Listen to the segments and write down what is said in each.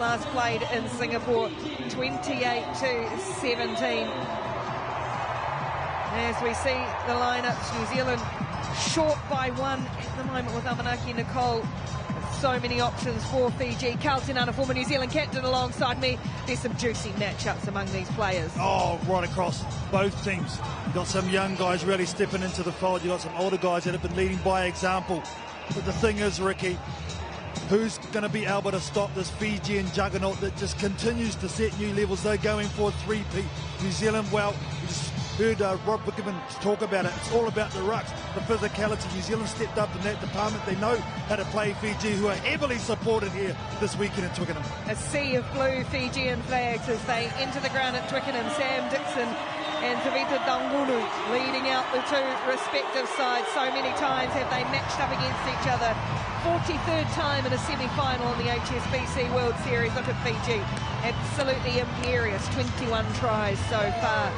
last played in Singapore, 28-17. As we see the lineups, New Zealand short by 1 at the moment with Amanaki Nicole. So many options for Fiji. Carlton Ana, former New Zealand captain, alongside me. There's some juicy matchups among these players. Oh, right across both teams. You've got some young guys really stepping into the fold. You've got some older guys that have been leading by example. But the thing is, Ricky, who's going to be able to stop this Fijian juggernaut that just continues to set new levels? They're going for a three-peat. New Zealand, well, you just heard Rob Wickerman talk about it. It's all about the rucks, the physicality. New Zealand stepped up in that department. They know how to play Fiji, who are heavily supported here this weekend in Twickenham. A sea of blue Fijian flags as they enter the ground at Twickenham. Sam Dixon and Tavita Dangunu leading out the two respective sides. So many times have they matched up against each other. 43rd time in a semi-final in the HSBC World Series. Look at Fiji, absolutely imperious. 21 tries so far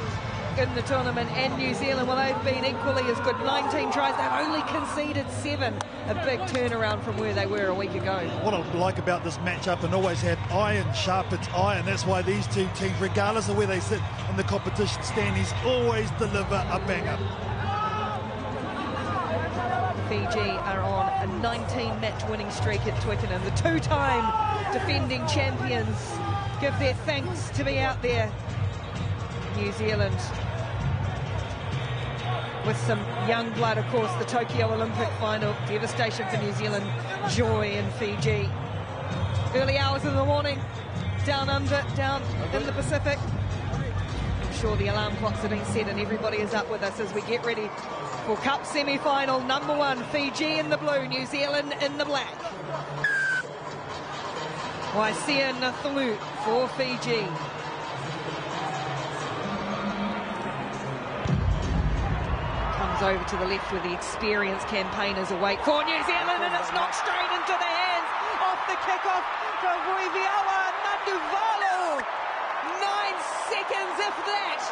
in the tournament, and New Zealand, well, they've been equally as good. 19 tries, they've only conceded 7. A big turnaround from where they were a week ago. What I like about this matchup, and always have iron sharpens iron. That's why these two teams, regardless of where they sit in the competition standings, always deliver a banger. Fiji are on a 19-match winning streak at Twickenham. The two-time defending champions give their thanks to be out there. New Zealand with some young blood, of course. The Tokyo Olympic final, devastation for New Zealand, joy in Fiji. Early hours in the morning, down under, down in the Pacific. I'm sure the alarm clocks have been set and everybody is up with us as we get ready for Cup semi-final number 1. Fiji in the blue, New Zealand in the black. Waisia Nathalu for Fiji. Over to the left where the experienced campaigners await for New Zealand, and it's knocked straight into the hands off the kickoff from Voiviawa Nanduvalo. 9 seconds, if that.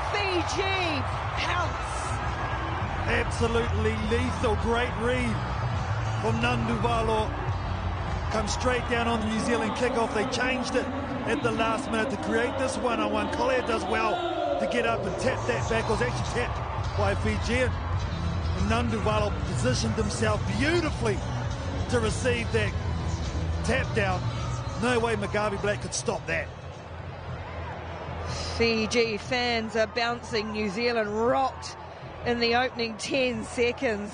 Fiji pounce. Absolutely lethal, great read from Nanduvalo. Comes straight down on the New Zealand kickoff. They changed it at the last minute to create this one-on-one. Collier does well to get up and tap that back. It was actually tapped by Fijian. And Nanduvalo positioned himself beautifully to receive that tap down. No way Mugabe Black could stop that. Fiji fans are bouncing. New Zealand rocked in the opening 10 seconds.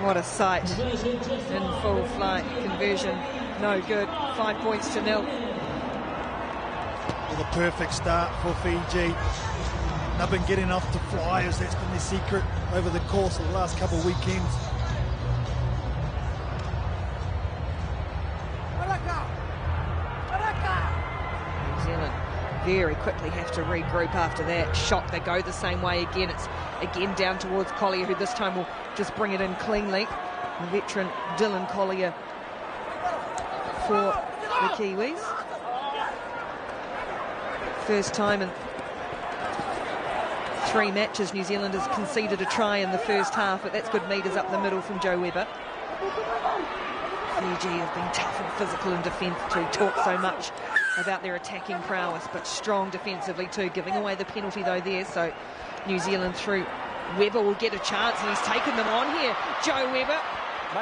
What a sight. In full flight, conversion no good. 5 points to 0. The perfect start for Fiji. They've been getting off to flyers. That's been their secret over the course of the last couple of weekends. New Zealand very quickly have to regroup after that shot. They go the same way again. It's again down towards Collier, who this time will just bring it in cleanly. The veteran Dylan Collier for the Kiwis. First time in 3 matches New Zealand has conceded a try in the first half, but that's good meters up the middle from Joe Webber. Fiji have been tough and physical in defence too. Talk so much about their attacking prowess, but strong defensively too. Giving away the penalty though there, so New Zealand through. Webber will get a chance, and he's taken them on here. Joe Webber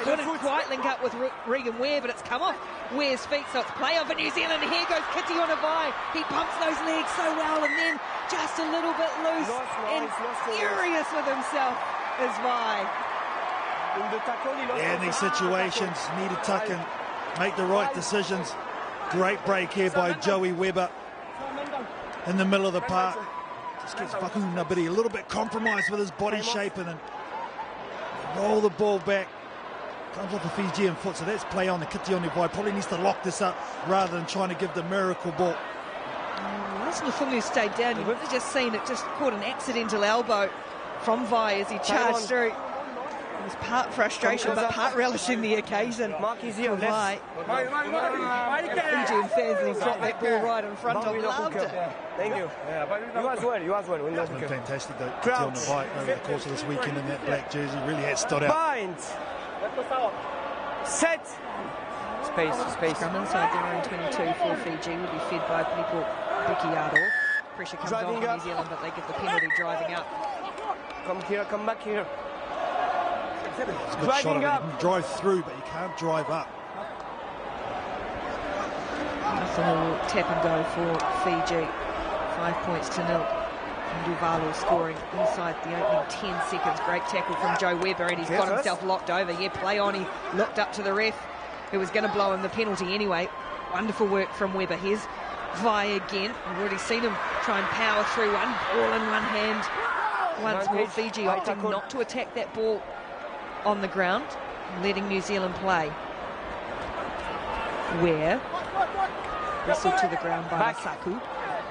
couldn't quite link up with Regan Ware, but it's come off Ware's feet, so it's play on for New Zealand. Here goes Kitty Onavai. He pumps those legs so well, and then just a little bit loose and furious with himself is Vai. Yeah, in these situations, need to tuck and make the right decisions. Great break here by Joey Webber in the middle of the park. Just gets Fakunabiri a little bit compromised with his body shape, and then roll the ball back. Comes off the Fijian foot, so that's play on the Kitione Vai. Probably needs to lock this up rather than trying to give the miracle ball. Once Nafungu stayed down, you would have just seen it just caught an accidental elbow from Vai as he charged through. It was part frustration, but part relishing the occasion for Vai. Fijian fans, and he dropped that ball right in front of him. Loved it. Thank you. You as well. It's been fantastic, though, Kitione Vai over the course of this weekend in that black jersey. Really has stood out. Set. Space. Scrum inside their own 22 for Fiji will be fed by people Bikiado. Pressure comes on for New Zealand, but they give the penalty driving up. Come here, come back here. It's a good shot of it. You can drive through, but you can't drive up. Nothing tap and go for Fiji. 5 points to 0. Nduvalo scoring inside the opening 10 seconds. Great tackle from Joe Webber, and he's got himself locked over. Yeah, play on. He looked up to the ref, who was going to blow him the penalty anyway. Wonderful work from Webber. Here's Vai again. We've already seen him try and power through one ball in one hand. Once more, Fiji opting not to attack that ball on the ground, letting New Zealand play. Where whistled to the ground by Saku.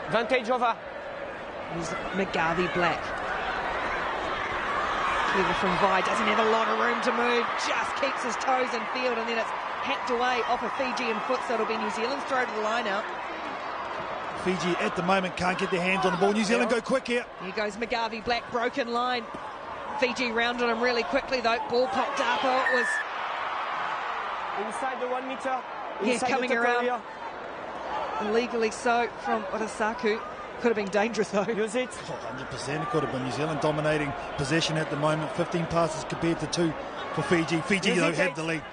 Advantage over. Here's McGarvey Black. Clever from Vai, doesn't have a lot of room to move, just keeps his toes in field, and then it's hacked away off a Fijian foot, so it'll be New Zealand's throw to the line out. Fiji at the moment can't get their hands on the ball. New Zealand go quick here. Here goes McGarvey Black, broken line. Fiji rounded him really quickly though. Ball popped up. Oh, it was inside the 1 meter. Yeah, coming around. Illegally so from Orasaku. Could have been dangerous though. Use it. 100% it could have been. New Zealand dominating possession at the moment. 15 passes compared to 2 for Fiji. Fiji though had the lead.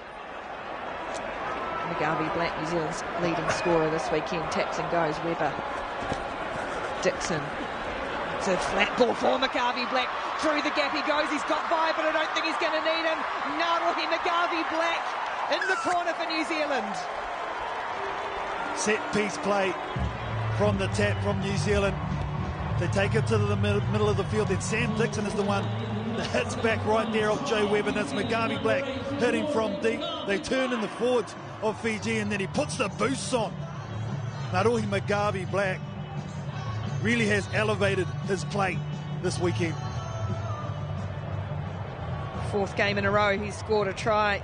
McGarvey Black, New Zealand's leading scorer this weekend. Taps and goes. Webber. Dixon. It's a flat ball for McGarvey Black. Through the gap he goes. He's got Vai, but I don't think he's going to need him. Narohi McGarvey Black in the corner for New Zealand. Set piece play from the tap from New Zealand. They take it to the middle of the field. Then Sam Dixon is the one that hits back right there off Joe Webber. And that's McGarvey Black hitting from deep. They turn in the forwards of Fiji, and then he puts the boosts on. Narohi McGarvey Black really has elevated his play this weekend. Fourth game in a row, he's scored a try.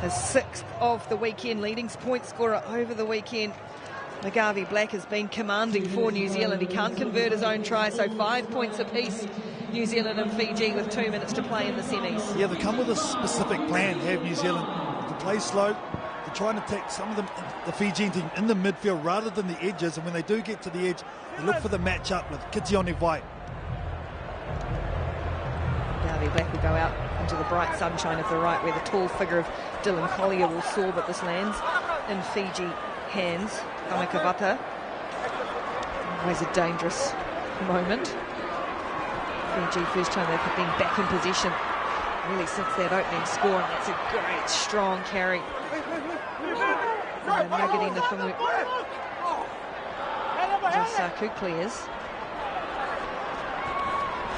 His 6th of the weekend, leading point scorer over the weekend. McGarvey Black has been commanding for New Zealand. He can't convert his own try, so 5 points apiece, New Zealand and Fiji, with 2 minutes to play in the semis. Yeah, they come with a specific plan, have New Zealand, to play slow, to try and attack some of them, the Fijian team, in the midfield rather than the edges. And when they do get to the edge, they look for the match-up with Kitione Vai. McGarvey Black will go out into the bright sunshine of the right, where the tall figure of Dylan Collier will soar, but this lands in Fiji hands. Kamikavata. Always a dangerous moment. Fiji, first time they've been back in possession really since that opening score, and that's a great strong carry. Nugget in the Fungu. Saku clears.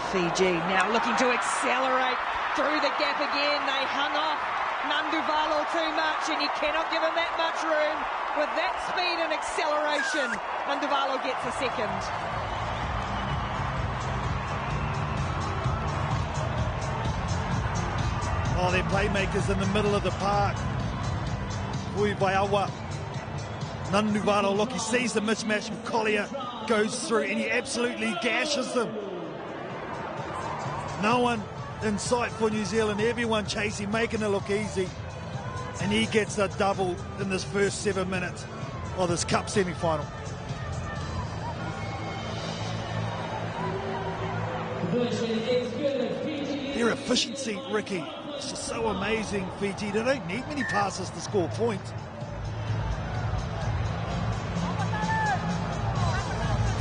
Fiji now looking to accelerate through the gap again. They hung off Nduvalo too much, and you cannot give him that much room. With that speed and acceleration, Nduvalo gets a second. Oh, they're playmakers in the middle of the park. Ui Vaiawa. Nduvalo, look, he sees the mismatch from Collier, goes through, and he absolutely gashes them. No one in sight for New Zealand, everyone chasing, making it look easy. And he gets a double in this first 7 minutes of this Cup semi-final. Their efficiency, Ricky, it's just so amazing, Fiji. They don't need many passes to score points.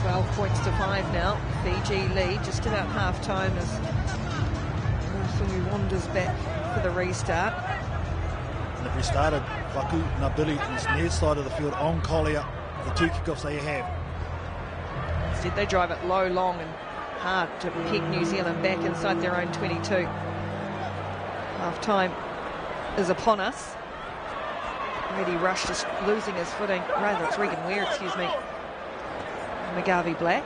12 points to 5 now. Fiji lead just about half-time as Fungu wanders back for the restart. And if we started Waku Nabili on the near side of the field on Collier, the 2 kickoffs they have. Instead they drive it low, long and hard to peg New Zealand back inside their own 22. Half-time is upon us. Already Rush just losing his footing. Rather, it's Regan Ware, excuse me. McGarvey Black.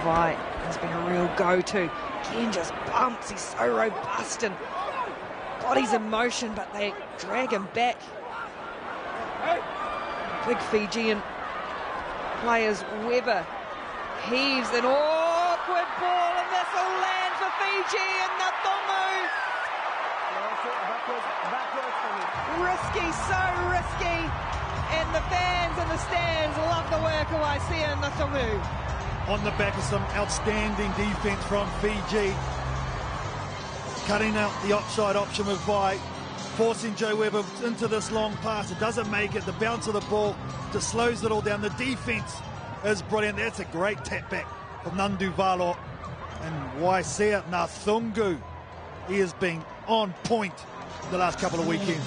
Vai has been a real go-to. Again, just bumps. He's so robust and body's in motion, but they drag him back. Big Fijian players. Webber heaves an awkward ball, and this will land for Fiji, and Natongo Backwards for me. Risky, so risky. And the fans in the stands love the work of Waisea Natungu. On the back of some outstanding defence from Fiji. Cutting out the offside option with Vi, forcing Joe Webber into this long pass. It doesn't make it. The bounce of the ball just slows it all down. The defence is brilliant. That's a great tap back from Nandu Valo. And Waisea Natungu, he has been on point the last couple of weekends.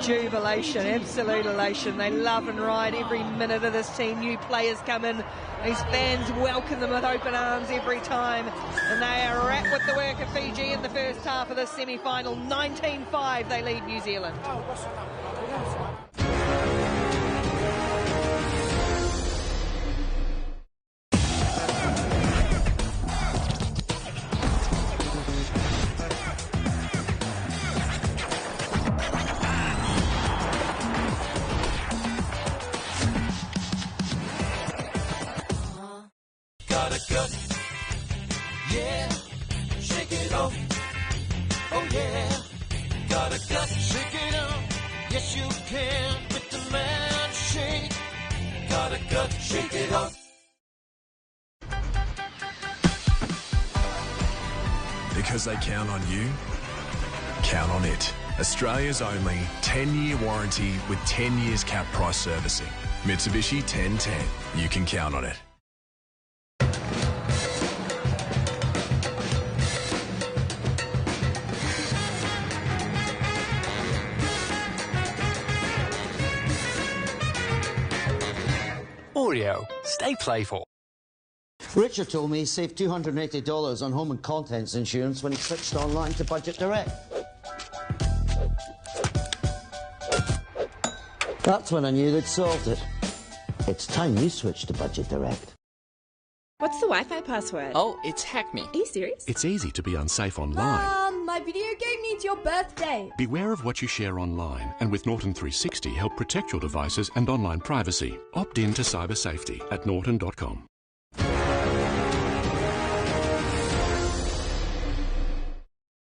Jubilation, absolute elation. They love and ride every minute of this team. New players come in. These fans welcome them with open arms every time. And they are wrapped with the work of Fiji in the first half of this semi-final. 19-5, they lead New Zealand. Yeah, shake it off. Oh yeah, got a gut, shake it off. Yes you can with the man shake. Got a gut, shake it off. Because they count on you, count on it. Australia's only 10-year warranty with 10 years cap price servicing. Mitsubishi 1010. You can count on it. Oreo, stay playful. Richard told me he saved $280 on home and contents insurance when he switched online to Budget Direct. That's when I knew they'd solved it. It's time you switch to Budget Direct. What's the Wi-Fi password? Oh, it's Hack Me. Are you serious? It's easy to be unsafe online. My video game needs your birthday. Beware of what you share online, and with Norton 360, help protect your devices and online privacy. Opt in to cyber safety at norton.com.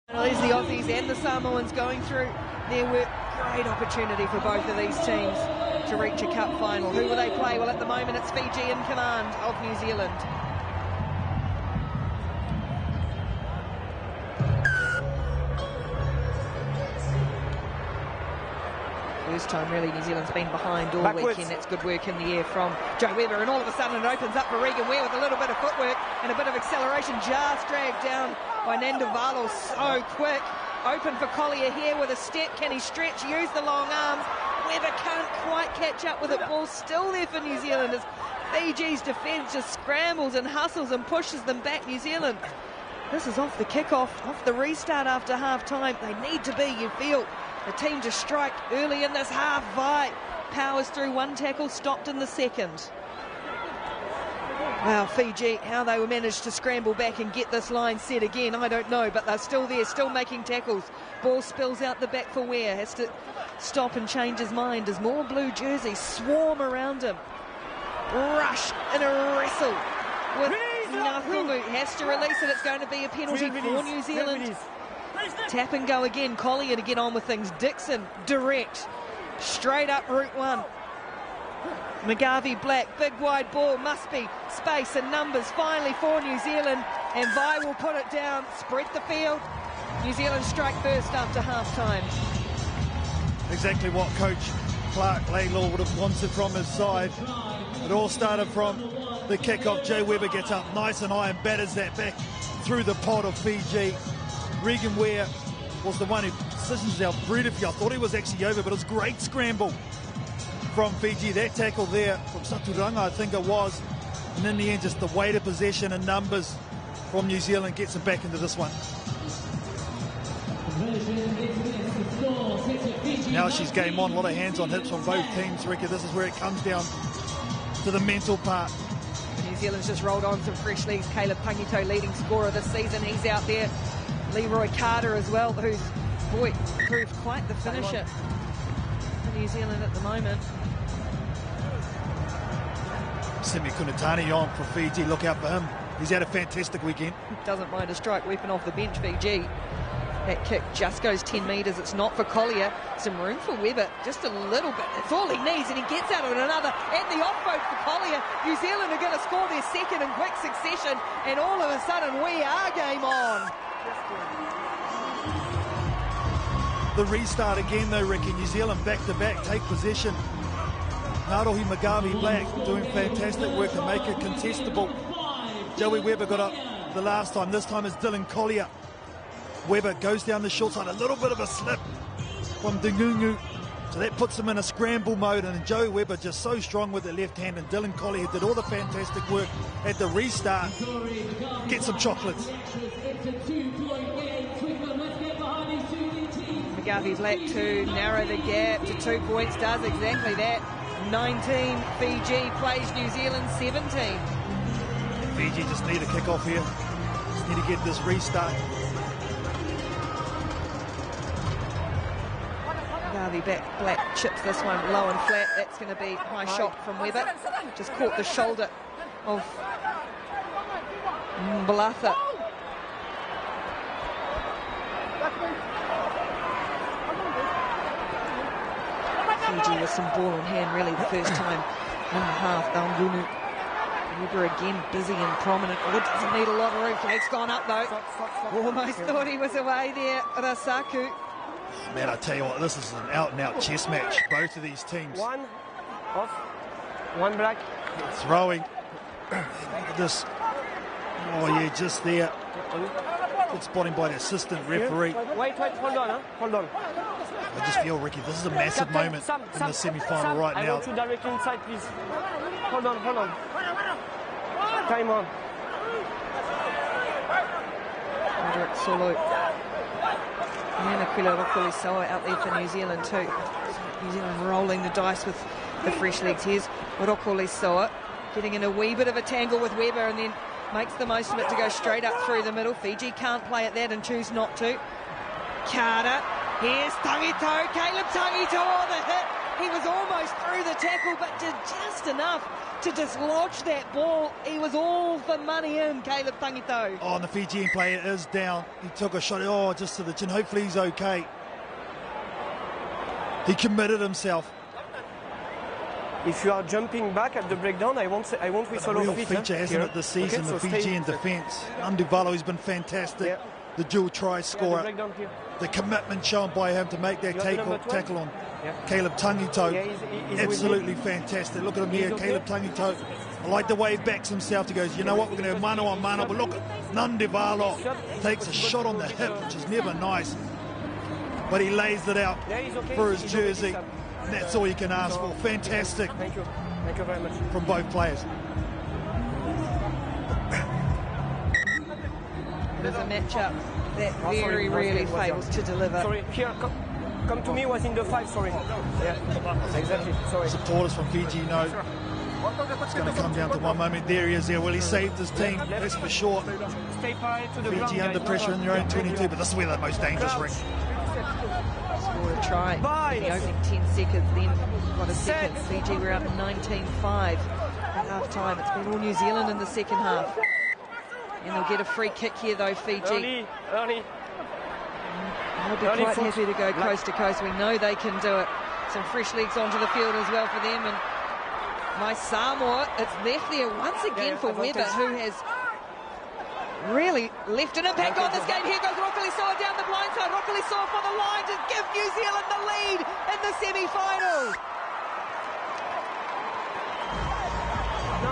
There's the Aussies and the Samoans going through their work. Great opportunity for both of these teams to reach a cup final. Who will they play? Well, at the moment it's Fiji in command of New Zealand. First time really New Zealand's been behind all weekend. That's good work in the air from Joe Webber, and all of a sudden it opens up for Regan Ware with a little bit of footwork and a bit of acceleration. Just dragged down by Nandavalo, so quick. Open for Collier here with a step. Can he stretch? Use the long arms. Webber can't quite catch up with it. Ball still there for New Zealand as Fiji's defence just scrambles and hustles and pushes them back. New Zealand, this is off the kickoff, off the restart after half-time. They need to be, you feel. The team to strike early in this half. Vi powers through one tackle, stopped in the second. Wow, Fiji, how they were managed to scramble back and get this line set again, I don't know, but they're still there, still making tackles. Ball spills out the back for Ware, has to stop and change his mind as more blue jerseys swarm around him. Rush in a wrestle with Natungu, has to release it, it's going to be a penalty for New Zealand. Tap and go again, Collier to get on with things. Dixon, direct, straight up route one. McGarvey Black, big wide ball, must be space and numbers finally for New Zealand, and Vi will put it down, spread the field. New Zealand strike first after half-time. Exactly what Coach Clark Laidlaw would have wanted from his side. It all started from the kick-off. Joe Webber gets up nice and high and batters that back through the pod of Fiji. Regan Ware was the one who positions out beautifully. I thought he was actually over, but it was a great scramble from Fiji. That tackle there from Saturanga, I think it was. And in the end, just the weight of possession and numbers from New Zealand gets them back into this one. Now she's game on. A lot of hands on hips from both teams, Ricky. This is where it comes down to the mental part. New Zealand's just rolled on some fresh legs. Caleb Pangito, leading scorer this season. He's out there. Leroy Carter as well, who's, boy, proved quite the finisher for New Zealand at the moment. Semi Kunatani on for Fiji. Look out for him. He's had a fantastic weekend. Doesn't mind a strike weapon off the bench, Fiji. That kick just goes 10 metres. It's not for Collier. Some room for Webber, just a little bit. That's all he needs, and he gets out of another. And the off-road for Collier. New Zealand are going to score their second in quick succession, and all of a sudden we are game on. The restart again, though, Ricky. New Zealand back-to-back take possession. Narohi Magavi Black doing fantastic work to make it contestable. Joey Webber got up the last time. This time it's Dylan Collier. Webber goes down the short side, a little bit of a slip from Dungungu. So that puts him in a scramble mode, and Joey Webber just so strong with the left hand, and Dylan Collier did all the fantastic work at the restart. Get some chocolates. Magavi Black to narrow the gap to 2 points, does exactly that. 19 Fiji plays New Zealand 17. Fiji just need a kick-off here. Just need to get this restart. Black chips this one low and flat. That's going to be a high shot from Webber. Just caught the shoulder of Mbalatha. Fiji with some ball in hand really the first time in the half. Daungunu. Webber again busy and prominent. Oh, doesn't need a lot of room. Flag's gone up though. Almost thought he was away there. Rasaku. Man, I tell you what, this is an out-and-out chess match. Both of these teams. One off, one black. Throwing. Look at this. Oh, yeah, just there. Good spotting by the assistant referee. Wait, hold on, hold on. I just feel, Ricky, this is a massive moment in the semi-final right now. I want you directly inside, please. Hold on. Time on. Roderick Solo. And Aquila Rokolisoa out there for New Zealand too. New Zealand rolling the dice with the fresh legs. Here's Rokolisoa getting in a wee bit of a tangle with Webber, and then makes the most of it to go straight up through the middle. Fiji can't play at that and choose not to. Carter. Here's Tangito. Caleb Tangito on the hit. He was almost through the tackle, but did just enough to dislodge that ball. He was all for money in, Caleb Tangito. Oh, and the Fijian player is down. He took a shot, just to the chin. Hopefully he's okay. He committed himself. If you are jumping back at the breakdown, I won't whistle off. Real feature, hasn't it, this season, the Fijian defence. Undivalo has been fantastic. Yeah. The dual try scorer. The commitment shown by him to make that tackle on Caleb Tangito. Yeah, absolutely fantastic. Look at him here, Caleb Tangito. I like the way he backs himself to go, you know what, we're going to have mano on mano, but look at Nandivalo. Takes a shot on the hip, which is never nice. But he lays it out for his jersey. And that's all you can ask for. Fantastic. Thank you very much. From both players. It is a matchup that very rarely fails to deliver. Sorry, here, come to me, was in the 5, sorry. Yeah, exactly, sorry. Supporters from Fiji know it's going to come down to one moment. There he is there. Well, he saved his team, that's for sure. Fiji under pressure in their own 22, but this is where the most dangerous ring. Scored a try in the opening 10 seconds, then got a second. Fiji were up 19-5 at half time. It's been all New Zealand in the second half. And they'll get a free kick here though, Fiji. Early. They'll be quite happy to go coast to coast. We know they can do it. Some fresh legs onto the field as well for them. And my Samoa, it's left there once again for Webber, who has really left an impact on this game. Here goes Rokolisoa down the blind side. Rokolisoa for the line to give New Zealand the lead in the semi-final.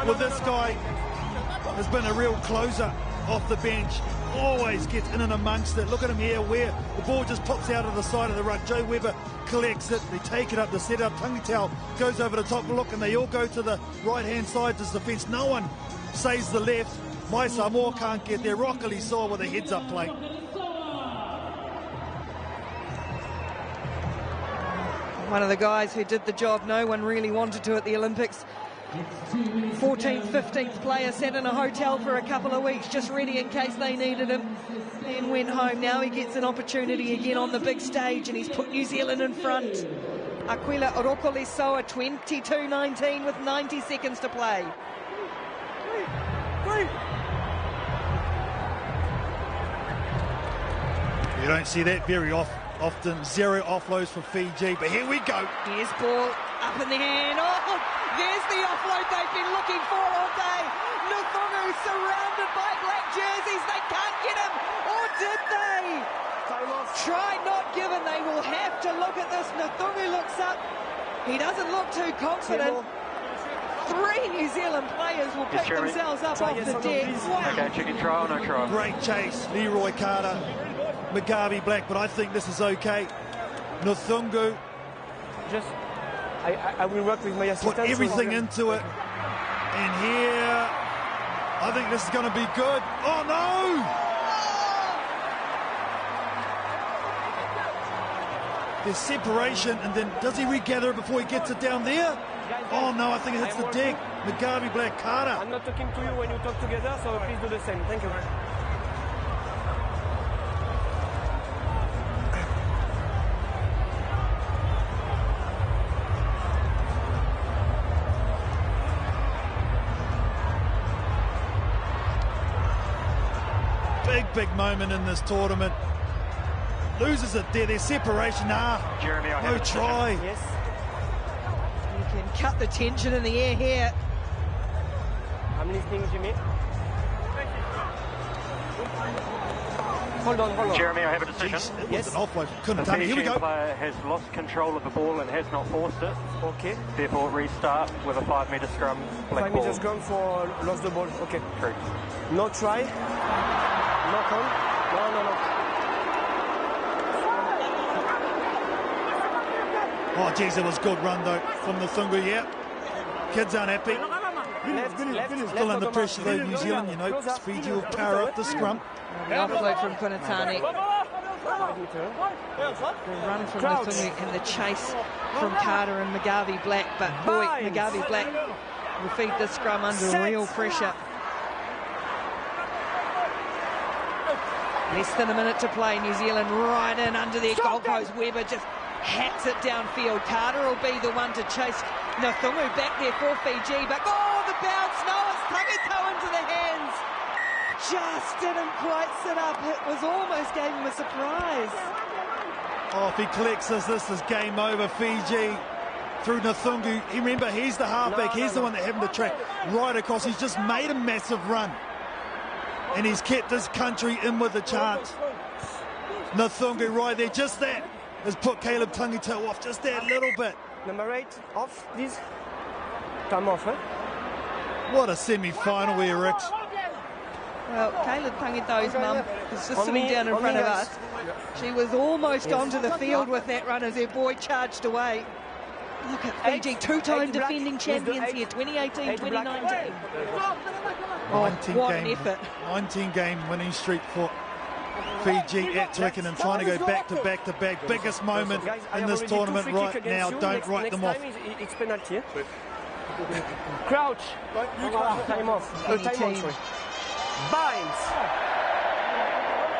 Well, this guy has been a real closer off the bench. Always gets in and amongst it. Look at him here, where the ball just pops out of the side of the ruck. Joe Webber collects it. They take it up, they set it up. Tangitau goes over the top. Look, and they all go to the right-hand side to the defence. No one saves the left. My Samoa can't get there. Rokolisoa with a heads-up play. One of the guys who did the job no one really wanted to at the Olympics. 14th, 15th player sat in a hotel for a couple of weeks just ready in case they needed him, and went home. Now he gets an opportunity again on the big stage, and he's put New Zealand in front. Aquila Rokolisoa 22-19 with 90 seconds to play. You don't see that very often. 0 offloads for Fiji, but here we go. Here's ball up in the hand. Oh, there's the offload they've been looking for all day. Nuthungu surrounded by black jerseys. They can't get him, or did they? Try not given. They will have to look at this. Nuthungu looks up. He doesn't look too confident. 3 New Zealand players will pick themselves up off the deck. Wow. Okay, chicken try or no try? Great chase, Leroy Carter, Mugabe Black, but I think this is okay. Nuthungu Just, I will work with my assistant. put everything into it. And here, I think this is going to be good. Oh, no! There's separation, and then does he regather it before he gets it down there? Oh, no, I think it hits the deck. Mugabe Black Carter. I'm not talking to you when you talk together, so please do the same. Thank you. Big moment in this tournament. Loses it there. There's separation. Jeremy, I no try. Yes. You can cut the tension in the air here. I'm listening, Jimmy. Hold on. Jeremy, I have a decision. Jeez, it was an offload. The Here we finishing go. player has lost control of the ball and has not forced it. Okay. Therefore, restart with a 5-metre scrum. Black 5 ball. meters scrum for lost the ball. Okay. Correct. No try. No con. No. Oh, geez, it was good run, though, from Nuthungu, yeah. Kids aren't happy. Still under pressure, though, New Zealand, you know. Fiji will power up the scrum. The offload from Kunatani. The run from Nuthungu and the chase from Carter and Mugabe Black. But, boy, Mugabe Black will feed the scrum under real pressure. Less than a minute to play. New Zealand right in under their Gold Coast. Weber just hacks it downfield. Carter will be the one to chase Nuthungu back there for Fiji. But, oh, the bounce. No, it's Tangito into the hands. Just didn't quite sit up. It was almost gave him a surprise. Oh, if he collects this is game over. Fiji through Nuthungu. Remember, he's the halfback. He's the one that having to track right across. He's just made a massive run. And he's kept his country in with a chance. Nuthungu right there, just that has put Caleb Tangito off just that little bit. Number 8, off, please. Time off, eh? What a semi-final here, Ricks. Well, Caleb Tangito's mum is just sitting down in front of us. She was almost onto the field with that run as her boy charged away. Look at Fiji, 2-time defending champions here, 2018, 2019. Oh, what an effort. 19-game winning streak for Fiji at Twickenham, trying to go back to back to back. Biggest moment in this tournament right now. Don't write them off. It's penalty. Crouch. Time off. Time off. Binds.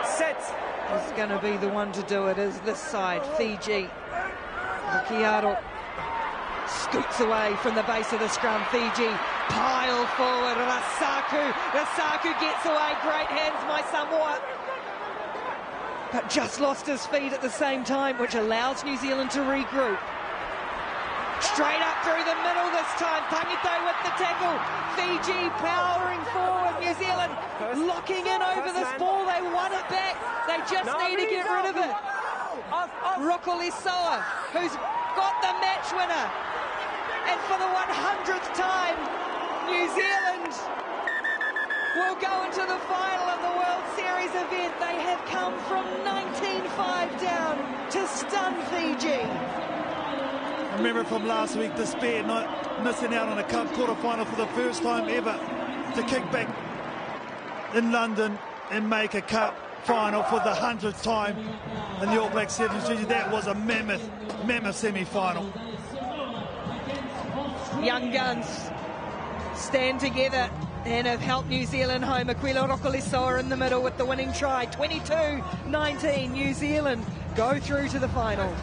Set. Who's going to be the one to do it is this side, Fiji. Kiaro scoots away from the base of the scrum. Fiji pile forward. Rasaku gets away. Great hands, my Samoa. But just lost his feet at the same time, which allows New Zealand to regroup. Straight up through the middle this time. Tangito with the tackle. Fiji powering forward. New Zealand locking in over this ball. They won it back. They just need to get rid of it. Rokolisoa, who's got the match winner. And for the 100th time, New Zealand will go into the final of the World Series event. They have come from 19-5 down to stun Fiji. Remember from last week, despair, not missing out on a cup quarter-final for the first time ever to kick back in London and make a cup final for the 100th time in the All Black Sevens jersey. That was a mammoth semi-final. Young guns stand together and have helped New Zealand home. Aquila Rokolisoa in the middle with the winning try. 22-19, New Zealand go through to the final.